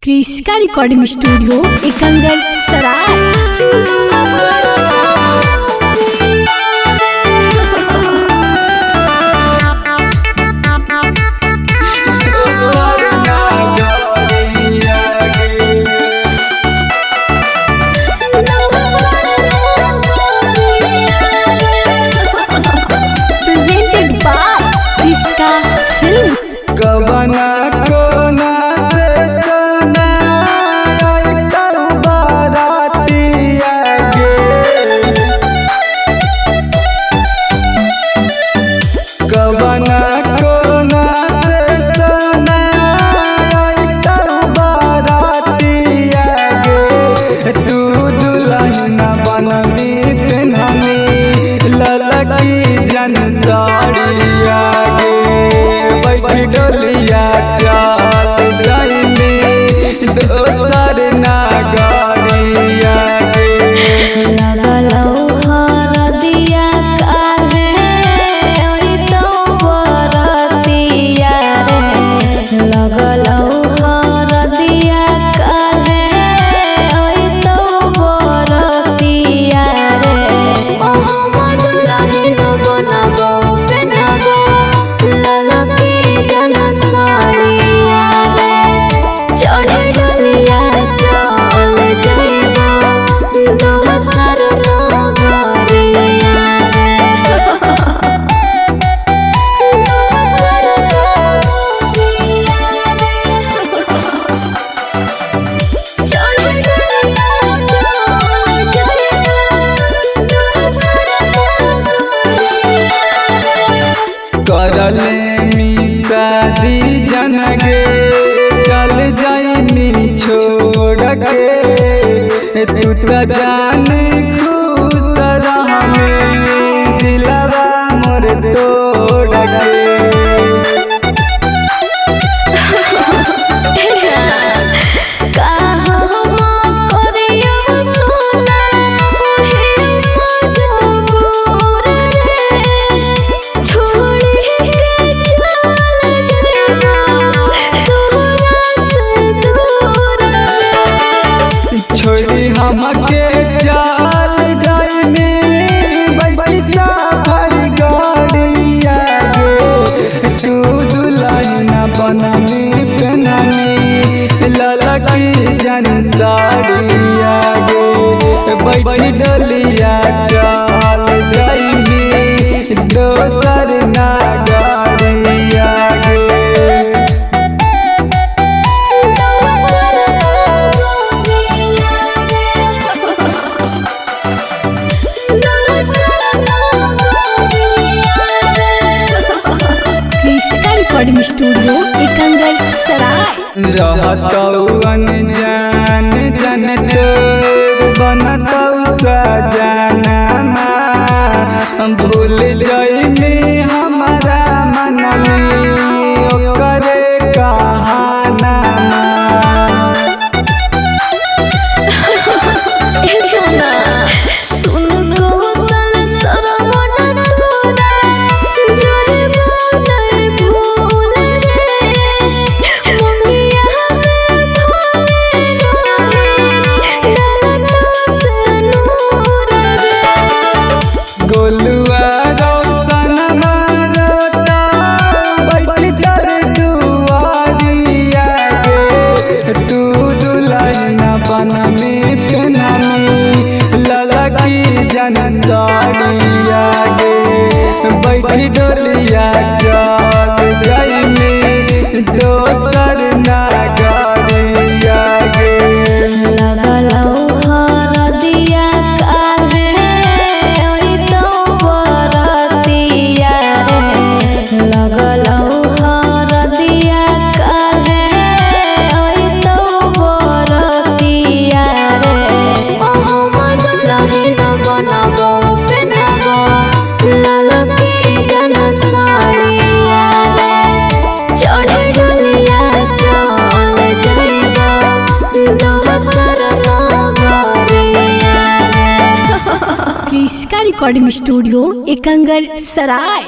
क्रिस्का recording studio Ekangar सराय। करले मी शादी जनगे चल जाई छोड़ के तू तो जान खुश रहमे दिलवा मोर तोड़ के। हमके चल जाई में पैसा भर गाड़िया गे तू दुल्हन बननी पहननी ललकी जन साड़िया गे बैठी डलिया चल जाई में दोसर ना गाड़िया गे। रिकॉर्डिंग स्टूडियो एकंगर सराय। रहतौ अनजान जन तोर बनतौ सजना भूल जाई में हमारा मननी ओकरे कहाना। जन साड़िया गे बैठी डोलिया चल जाई में दोसर ना गाड़िया गे। क्रिस्का रिकॉर्डिंग स्टूडियो एकंगर सराय।